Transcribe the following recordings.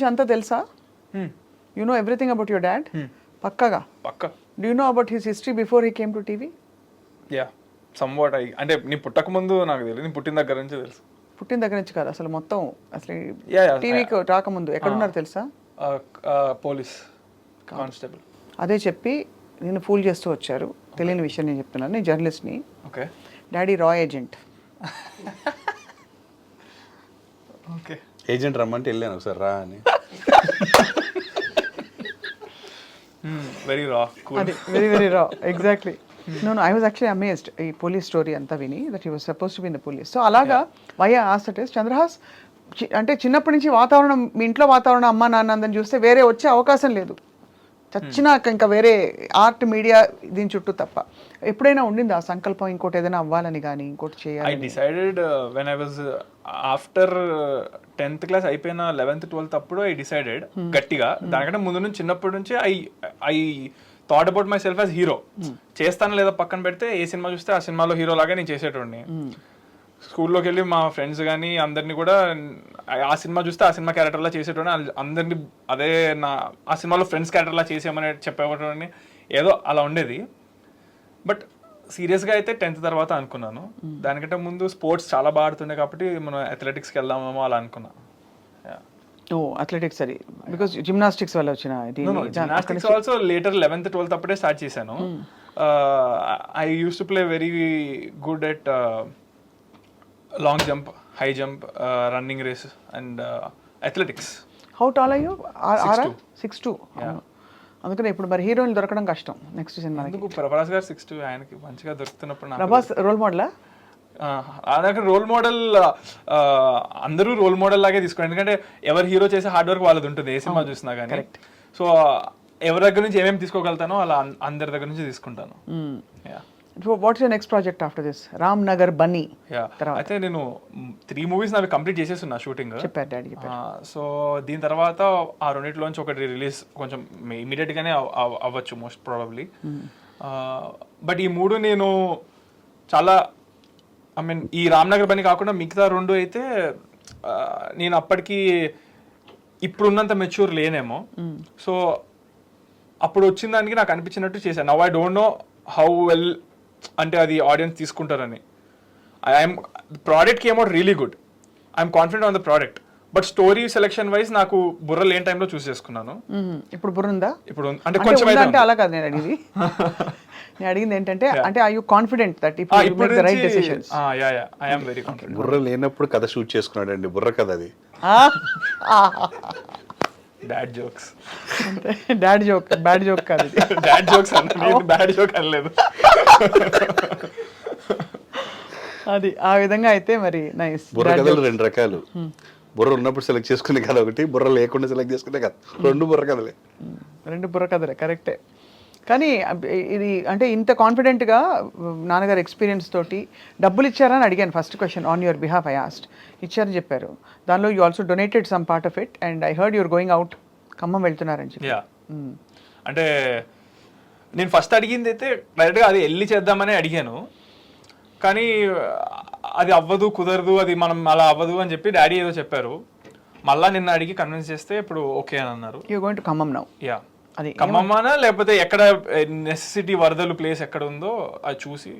అంతా తెలుసా? You know everything about your dad? పక్కాగా? పక్కా. Do you know about his history before he came to TV? Yeah somewhat. అంటే నీ పుట్టక ముందు నాకు తెలియదు, నీ పుట్టిన దగ్గర నుంచి తెలుసు. పుట్టిన దగ్గర నుంచి కాదు, అసలు మొత్తం అసలు Yeah, టీవీకి రాకముందు ఎక్కడున్నారు తెలుసా? Police constable. అదే చెప్పి నేను ఫూల్ చేస్తూ వచ్చారు. తెలియని విషయం నేను చెప్తున్నాను, నేను జర్నలిస్ట్ని. ఓకే డాడీ రా ఏజెంట్. ఓకే. ఏజెంట్ రమ్మంటే వెళ్ళాను ఒకసారి రా అని. Very raw. అది very very raw, exactly. No I was actually amazed ఈ పోలీస్ స్టోరీ అంతా విని, that he was suppose to be in the police. So అలాగా why I asked it is, Chandrahas అంటే చిన్నప్పటి నుంచి వాతావరణం, మీ ఇంట్లో వాతావరణం అమ్మ నాన్న అందరిని చూస్తే వేరే వచ్చే అవకాశం లేదు, చచ్చినాక ఇంకా వేరే ఆర్ట్ మీడియా దీని చుట్టూ తప్ప. ఎప్పుడైనా ఉండింది ఆ సంకల్పం ఇంకోటి ఏదైనా అవ్వాలని కానీ ఇంకోటి చేయాలి? I decided when I was after 10th class అయిపోయిన 11th 12th అప్పుడు ఐ డిసైడెడ్ గట్టిగా. దానికంటే ముందు నుంచి చిన్నప్పటి నుంచి I thought about my self as hero. చేస్తాను లేదా పక్కన పెడితే ఏ సినిమా చూస్తే ఆ సినిమాలో హీరో లాగా నేను చేసేటోడిని. స్కూల్లోకి వెళ్ళి మా ఫ్రెండ్స్ కానీ అందరినీ కూడా ఆ సినిమా చూస్తే ఆ సినిమా క్యారెక్టర్లా చేసేటోడిని. అందరినీ అదే ఆ సినిమాలో ఫ్రెండ్స్ క్యారెక్టర్లా చేసేయమని చెప్పేటోడిని. ఏదో అలా ఉండేది. బట్ సీరియస్గా అయితే 10th తర్వాత అనుకున్నాను. దానికంటే ముందు స్పోర్ట్స్ చాలా బాగా ఆడుతుండే కాబట్టి మనం అథ్లెటిక్స్కి వెళ్దామేమో అలా అనుకున్నా. ఓ అథ్లెటిక్స్, అది బికాజ్ జిమ్నాస్టిక్స్ వల్ల వచ్చిన gymnastics also later 11th 12th అప్పుడే స్టార్ట్ చేశాను. I use to play very good at long jump, high jump, running race and athletics. How tall are you? 6'2". అందుకనే ఇప్పుడు మరి హీరోయిన్ దొరకడం కష్టం నెక్స్ట్ సినిమా. ప్రభాస్ గారు 6'2", ఆయనకి మంచిగా దొరుకుతున్నప్పుడు. ప్రభాస్ రోల్ మోడలా? అలాగే రోల్ మోడల్ అందరూ రోల్ మోడల్ లాగే తీసుకోండి, ఎందుకంటే ఎవరు హీరో చేసే హార్డ్ వర్క్ వాళ్ళది ఉంటుంది ఏ సినిమా చూసినా కానీ. సో ఎవరి దగ్గర నుంచి ఏమేమి తీసుకోగలుగుతానో అలా అందరి దగ్గర నుంచి తీసుకుంటాను. What's your next project after this? Ram Nagar Bunny. అయితే నేను 3 మూవీస్ నావి కంప్లీట్ చేసేస్తున్నా షూటింగ్. చెప్పారు డాడీ. సో దీని తర్వాత ఆ రెండిట్లోంచి ఒకటి రిలీజ్ కొంచెం ఇమీడియట్ గానే అవ్వచ్చు మోస్ట్ ప్రాబబ్లీ. బట్ ఈ 3 నేను చాలా ఐ మీన్ ఈ రామ్ నగర్ బన్నీ కాకుండా మిగతా 2 అయితే నేను అప్పటికి ఇప్పుడున్నంత మెచ్యూర్ లేనేమో. సో అప్పుడు వచ్చిన దానికి నాకు అనిపించినట్టు చేశాను. Now I don't know how well అంటే అది ఆడియన్స్ తీసుకుంటారని. I'm product came out really good, I'm confident on the product. But story selection wise నాకు బుర్ర లేని టైంలో చూస్ చేసుకున్నాను. ఇప్పుడు బుర్ర ఉందా? ఇప్పుడు అంటే కొంచెం అంటే అలా కాదు నేను అడిగింది. నేను అడిగింది ఏంటంటే, అంటే are you confident that if you make the right decisions? Yeah I am very confident. బుర్ర లేనప్పుడు కథ షూట్ చేసుకున్నాడు అండి, బుర్ర కథ అది. Dad jokes. Dad joke, bad joke కాదు. డాడ్ జోక్స్ అన్న, బ్యాడ్ జోక్ అనలేదు. అది ఆ విధంగా అయితే మరి నైస్. బుర్ర కథలు 2 రకాలు. బుర్ర ఉన్నప్పుడు సెలెక్ట్ చేసుకునే కథ ఒకటి, బుర్ర లేకుండా సెలెక్ట్ చేసుకునే కథ. 2 బుర్ర కథలే. 2 బుర్ర కథలే, కరెక్టే. కానీ ఇది అంటే ఇంత కాన్ఫిడెంట్గా నాన్నగారు ఎక్స్పీరియన్స్ తోటి డబ్బులు ఇచ్చారని అడిగాను. First question on your behalf I asked. ఇచ్చారని చెప్పారు. దానిలో you also donated some part of it and I heard your going out, Khammam వెళ్తున్నారని చెప్పి. అంటే నేను ఫస్ట్ అడిగింది అయితే డైరెక్ట్గా అది వెళ్ళి చేద్దామని అడిగాను, కానీ అది అవ్వదు, కుదరదు, అది మనం అలా అవ్వదు అని చెప్పి డాడీ ఏదో చెప్పారు. మళ్ళీ నిన్న అడిగి కన్విన్స్ చేస్తే ఇప్పుడు ఓకే అని అన్నారు. You going to Khammam now? Yeah. అది ఖమ్మమానా లేకపోతే ఎక్కడ నెసెసిటీ వరదలు ప్లేస్ ఎక్కడ ఉందో అది చూసి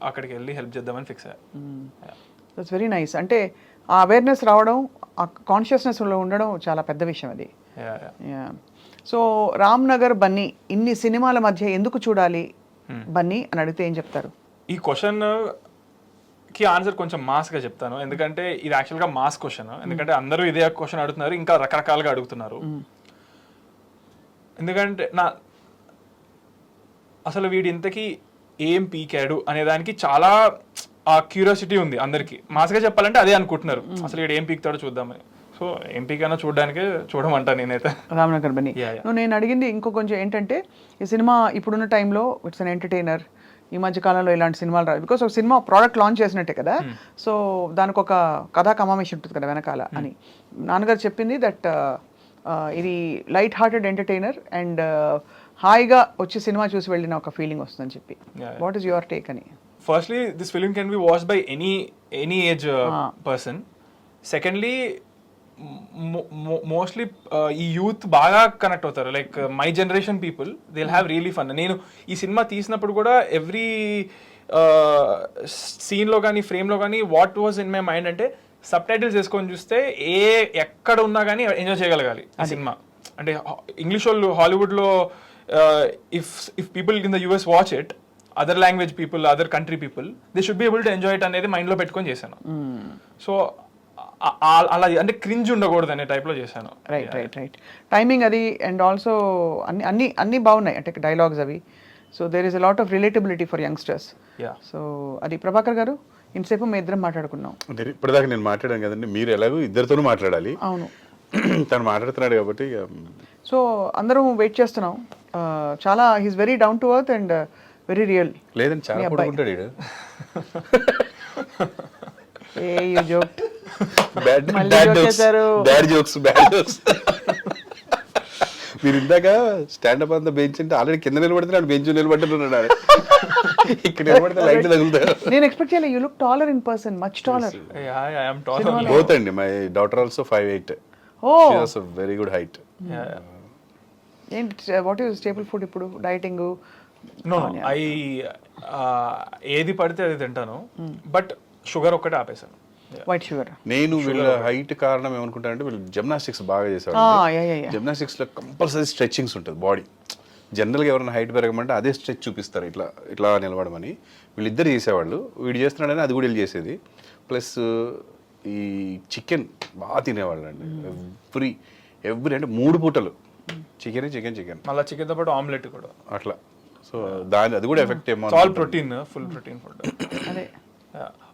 అక్కడికి వెళ్ళి హెల్ప్ చేద్దామని ఫిక్స్ అయ్యారు. That's very nice. అంటే ఆ అవేర్నెస్ రావడం, ఆ కాన్షియస్నెస్లో ఉండడం చాలా పెద్ద విషయం అది. సో రామ్ నగర్ బన్నీ ఇన్ని సినిమాల మధ్య ఎందుకు చూడాలి బన్నీ అని అడిగితే ఏం చెప్తారు? ఈ క్వశ్చన్ కి ఆన్సర్ కొంచెం మాస్గా చెప్తాను, ఎందుకంటే ఇది యాక్చువల్గా మాస్ క్వశ్చన్. ఎందుకంటే అందరూ ఇదే క్వశ్చన్ అడుగుతున్నారు, ఇంకా రకరకాలుగా అడుగుతున్నారు. ఎందుకంటే అసలు వీడి ఇంతకీ ఏం పీకాడు అనే దానికి చాలా ఆ క్యూరియాసిటీ ఉంది అందరికి. మాస్గా చెప్పాలంటే అదే అనుకుంటున్నారు, అసలు వీడు ఏం పీకుతాడో చూద్దామని. సో ఏం పీకైనా చూడడానికే చూడమంటా నేనైతే రామ్ నగర్ బన్నీ. నేను అడిగింది ఇంకో కొంచెం ఏంటంటే, ఈ సినిమా ఇప్పుడున్న టైంలో ఇట్స్ అన్ ఎంటర్టైనర్. ఈ మధ్య కాలంలో ఇలాంటి సినిమాలు రాదు, బికాస్ ఒక సినిమా ప్రోడక్ట్ లాంచ్ చేసినట్టే కదా. సో దానికి ఒక కథా కమామేషన్ ఉంటుంది కదా వెనకాల అని. నాన్నగారు చెప్పింది దట్ ఇది లైట్ హార్టెడ్ ఎంటర్టైనర్ అండ్ హాయిగా వచ్చి సినిమా చూసి వెళ్ళిన ఒక ఫీలింగ్ వస్తుందని చెప్పి. వాట్ ఈస్ యువర్ టేక్ అని? Firstly this film can be watched by any age person. Secondly mostly ఈ యూత్ బాగా కనెక్ట్ అవుతారు. Like my generation people they will have really fun. నేను ఈ సినిమా తీసినప్పుడు కూడా ఎవ్రీ సీన్లో కానీ ఫ్రేమ్లో కానీ what was in my mind అంటే సబ్ టైటిల్స్ వేసుకొని చూస్తే ఎక్కడ ఉన్నా కానీ ఎంజాయ్ చేయగలగాలి ఆ సినిమా. అంటే ఇంగ్లీష్ వాళ్ళు హాలీవుడ్లో if people in the US watch it, other language people, other country people, they should be able to enjoy it అనేది మైండ్లో పెట్టుకొని చేశాను. సో అలా అంటే క్రింజ్ ఉండకూడదు అనే టైప్లో చేశాను. రైట్ టైమింగ్ అది అండ్ ఆల్సో అన్ని బాగున్నాయి అంటే డైలాగ్స్ అవి. So there is a lot of relatability for youngsters. సో అది ప్రభాకర్ గారు ఇంతసేపు మేము ఇద్దరం మాట్లాడుకున్నాం. ఇప్పటిదాకా నేను మాట్లాడాను కదండి, మీరు ఎలాగో ఇద్దరితోనూ మాట్లాడాలి. అవును, తను మాట్లాడుతున్నాడు కాబట్టి. సో అందరం వెయిట్ చేస్తున్నాం. చాలా he's very down to earth and very real. లేదండి, చాలా పడుకుంటాడు ఈడు. Bad jokes. మీరు ఇందాక స్టాండప్ అంతా బెంచ్ అంటే ఆల్రెడీ కింద నిలబడుతున్నాడు, బెంచ్ నిలబడుతున్నాడు, ఇక్కడ నిలబడితే లైట్ తగులుతారు. నేను ఎక్స్పెక్ట్ చేయలేదు. You look taller in person, much taller. Both అండి. My daughter also 5'8". Oh, she has a very good height. ఏంటి వాట్ ఈస్ స్టేబుల్ ఫుడ్ ఇప్పుడు? డైటింగ్? నో, ఏది పడితే అది తింటాను, బట్ షుగర్ ఒక్కటే ఆపేసాను. White sugar. నేను వీళ్ళ హైట్ కారణం ఏమనుకుంటానంటే వీళ్ళు జిమ్నాస్టిక్స్ బాగా చేసేవాడు. జిమ్నాస్టిక్స్ లో కంపల్సరీ స్ట్రెచ్చింగ్స్ ఉంటుంది బాడీ. జనరల్గా ఎవరైనా హైట్ పెరగమంటే అదే స్ట్రెచ్ చూపిస్తారు, ఇట్లా ఇట్లా నిలబడమని. వీళ్ళిద్దరు చేసేవాళ్ళు. వీడు చేస్తున్నాడని అది కూడా వీళ్ళు చేసేది. ప్లస్ ఈ చికెన్ బాగా తినేవాళ్ళు అండి. ఎవ్రీ అంటే 3 పూటలు చికెన్ మళ్ళీ చికెన్తో పాటు ఆమ్లెట్ కూడా అట్లా. సో దాని అది కూడా ఎఫెక్ట్ ఏమో. All protein, full protein food. అదే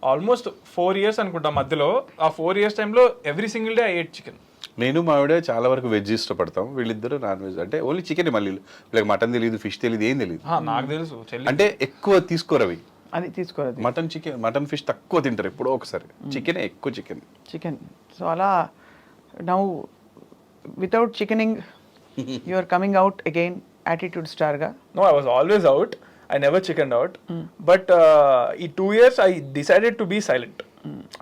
ఆల్మోస్ట్ 4 years అనుకుంటా మధ్యలో. ఆ 4 years టైంలో every single day I at chicken. నేను మా ఆవిడ చాలా వరకు వెజ్ ఇష్టపడతాం. వీళ్ళిద్దరు నాన్ వెజ్. అంటే ఓన్లీ చికెన్. మళ్ళీ వీళ్ళకి మటన్ తెలియదు, ఫిష్ తెలియదు, ఏం తెలియదు. నాకు తెలుసు. అంటే ఎక్కువ తీసుకోరు అవి. అది తీసుకోరు. మటన్ ఫిష్ తక్కువ తింటారు, ఎప్పుడో ఒకసారి. చికెన్ ఎక్కువ చికెన్. సో అలా now without chickening you are coming out again attitude star గా. No, I was always out. I never chickened out. But in 2 years I decided to be silent.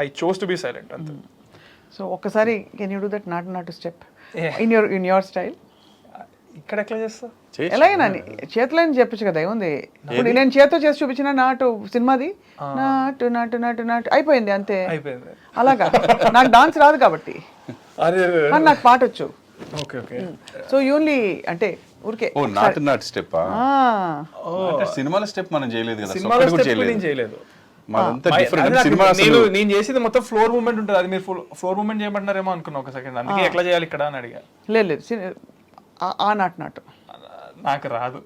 I chose to be silent. So ఒక్కసారి can you do that నాటు step in your style? ఇక్కడ ఎట్లా చేస్తా? ఎలాగైనా చేతిలో చెప్పచ్చు కదా, ఏముంది. ఇప్పుడు నేను చేతితో చేసి చూపించిన నాటు సినిమాది నాటు నాటు నాటు నాటు అయిపోయింది అంతే. అయిపోయింది. అలాగా నాకు డాన్స్ రాదు కాబట్టి, కానీ నాకు పాట వచ్చు. ఓకే. సో ఓన్లీ అంటే ఊరికే నాటు స్టెప్. సినిమాల స్టెప్ మనం చేయలేదు కదా. సినిమాలో స్టెప్ నేను చేయలేదు. నేను చేసేది మొత్తం ఫ్లోర్ మూవ్మెంట్ ఉంటుంది. అది మీరు ఫ్లోర్ మూవ్మెంట్ చేయమంటున్నారేమో అనుకున్నా ఒక సెకండ్. అందుకే ఎట్లా చేయాలి ఇక్కడ అని అడిగా. లేదు ఆ నాటు నాకు రాదు.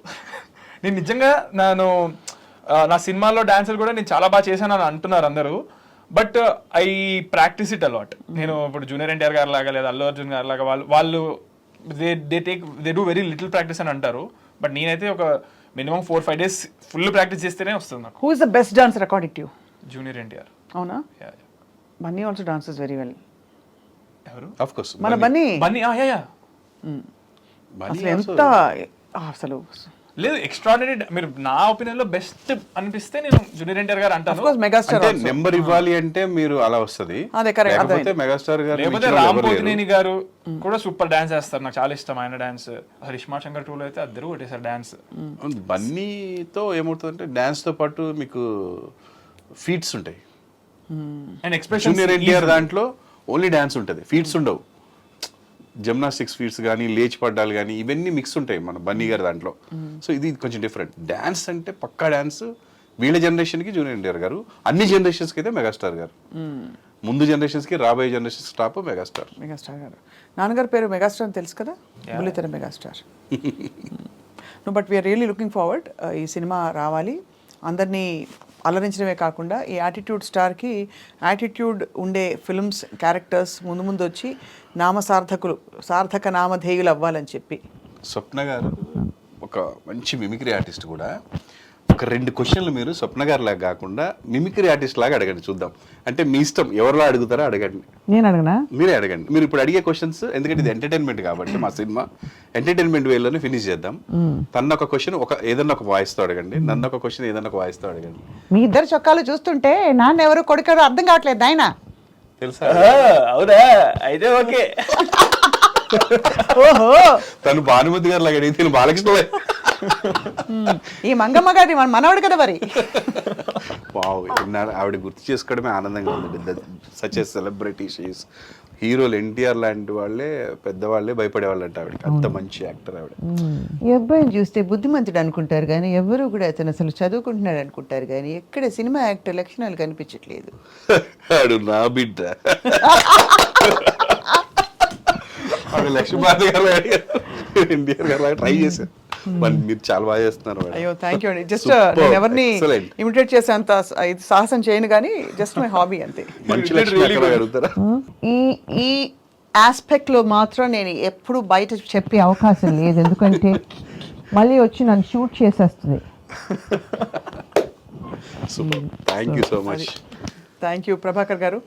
నేను నిజంగా నా సినిమాలో డాన్సులు కూడా నేను చాలా బాగా చేశాను అని అంటున్నారు అందరూ. But I practice it a lot. నేను ఇప్పుడు జూనియర్ ఎన్టీఆర్ గారు లాగా లేదా అల్లు అర్జున్ గారు లాగా వాళ్ళు they do very little practice అని అంటారు. బట్ నేనైతే ఒక మినిమం 4-5 days ఫుల్ ప్రాక్టీస్ చేస్తేనే వస్తుంది నాకు. Who is the best dancer according to you? Junior NTR. అవునా? Bunny also dances very well. ఎవరు? ఆఫ్ కోర్స్ మన బన్నీ. అసలు ఎంత అసలు లేదు, ఎక్స్ట్రాడినరీ. మీరు నా ఒపీనియన్ లో బెస్ట్ అనిపిస్తే నేను జూనియర్ ఎన్టీఆర్ గారు అంటాను. మెగాస్టార్ నెంబర్ ఇవ్వాలి అంటే మీరు అలా వస్తుంది. మెగాస్టార్ గారు, లేకపోతే రామ్ పోతినేని గారు కూడా సూపర్ డాన్స్ చేస్తారు. నాకు చాలా ఇష్టం ఆయన డాన్స్. హరిష్మా శంకర్ 2 లో అయితే అద్దరు కొట్టేసారు డాన్స్. బన్నీతో ఏమవుతుందంటే డాన్స్ తో పాటు మీకు ఫీట్స్ ఉంటాయి. And expression. జూనియర్ ఎన్టీఆర్ దాంట్లో ఓన్లీ డాన్స్ ఉంటుంది, ఫీట్స్ ఉండవు. జిమ్నాస్టిక్స్ ఫీట్స్ కానీ, లేచి పడ్డాలు కానీ, ఇవన్నీ మిక్స్ ఉంటాయి మన బన్నీ గారి దాంట్లో. సో ఇది కొంచెం డిఫరెంట్. డాన్స్ అంటే పక్కా డాన్స్. వీళ్ళ జనరేషన్కి జూనియర్ ఎన్టీఆర్ గారు, అన్ని జనరేషన్స్కి అయితే మెగాస్టార్ గారు. ముందు జనరేషన్స్కి, రాబోయే జనరేషన్స్ టాప్ మెగాస్టార్ గారు. నాన్నగారి పేరు మెగాస్టార్ అని తెలుసు కదా, బుల్లితెర megastar. No, but we're really looking forward. ఈ సినిమా రావాలి, అందరినీ అలరించడమే కాకుండా ఈ యాటిట్యూడ్ స్టార్కి యాటిట్యూడ్ ఉండే ఫిల్మ్స్ క్యారెక్టర్స్ ముందు వచ్చి సార్థక నామధేయులు అవ్వాలని చెప్పి. స్వప్న గారు ఒక మంచి మిమిక్రీ ఆర్టిస్ట్ కూడా. ఒక 2 క్వశ్చన్లు మీరు స్వప్న గారి లాగా కాకుండా మిమిక్రీ ఆర్టిస్ట్ లాగా అడగండి, చూద్దాం. అంటే మీ ఇష్టం, ఎవరిలో అడుగుతారో అడగండి. నేను అడగనా? మీరే అడగండి. మీరు ఇప్పుడు అడిగే క్వశ్చన్స్, ఎందుకంటే ఇది ఎంటర్టైన్మెంట్ కాబట్టి మా సినిమా ఎంటర్టైన్మెంట్ వేలోనే ఫినిష్ చేద్దాం. తన ఒక క్వశ్చన్ ఏదన్నా ఒక వాయిస్తో అడగండి, నన్ను ఒక క్వశ్చన్ ఏదన్నా ఒక వాయిస్తో అడగండి. మీ ఇద్దరు చొక్కాలు చూస్తుంటే నాన్న ఎవరు కొడుకు అర్థం కావట్లేదు ఆయన. తెలుసా? అవునా, అయితే ఓకే. ఓహో, తను భానుమతి గారు లాగా నేను బాలకృష్ణ. ఈ మంగమ్మ గారి మనవాడు కదా మరి. వావ్, ఆవిడ గుర్తు చేసుకోవడమే ఆనందంగా ఉంది. Such a celebrity she's. హీరోలు ఎన్టీఆర్ లాంటి వాళ్ళే పెద్దవాళ్ళే భయపడేవాళ్ళు అంట ఆవిడకి, అంత మంచి యాక్టర్ ఆవిడ. ఈ అబ్బాయిని చూస్తే బుద్ధిమంతుడు అనుకుంటారు కానీ ఎవరు కూడా అతను అసలు చదువుకుంటున్నాడు అనుకుంటారు కానీ ఎక్కడ సినిమా యాక్టర్ లక్షణాలు కనిపించట్లేదు. ఆడు నా బిడ్డ. ఆవిడ లక్ష్మీపార్వతి గారు ఎన్టీఆర్ గారు ట్రై చేశారు. మరి మీరు చాలా బాగా చేస్తున్నారు మేడం. అయ్యో థ్యాంక్ యూ అండి. జస్ట్ Superb, నేను ఎవరిని excellent. ఇమిటేట్ చేసేంత ఇది సాహసం చేయను కానీ జస్ట్ మై హాబీ అంతే. మంచి లక్ష్మి అక్కడ అడుగుతారా? ఈ ఈ ఆస్పెక్ట్లో మాత్రం నేను ఎప్పుడు బయట చెప్పే అవకాశం లేదు, ఎందుకంటే మళ్ళీ వచ్చి నన్ను షూట్ చేసేస్తుంది. Super, thank you so much. Thank you Prabhakar గారు.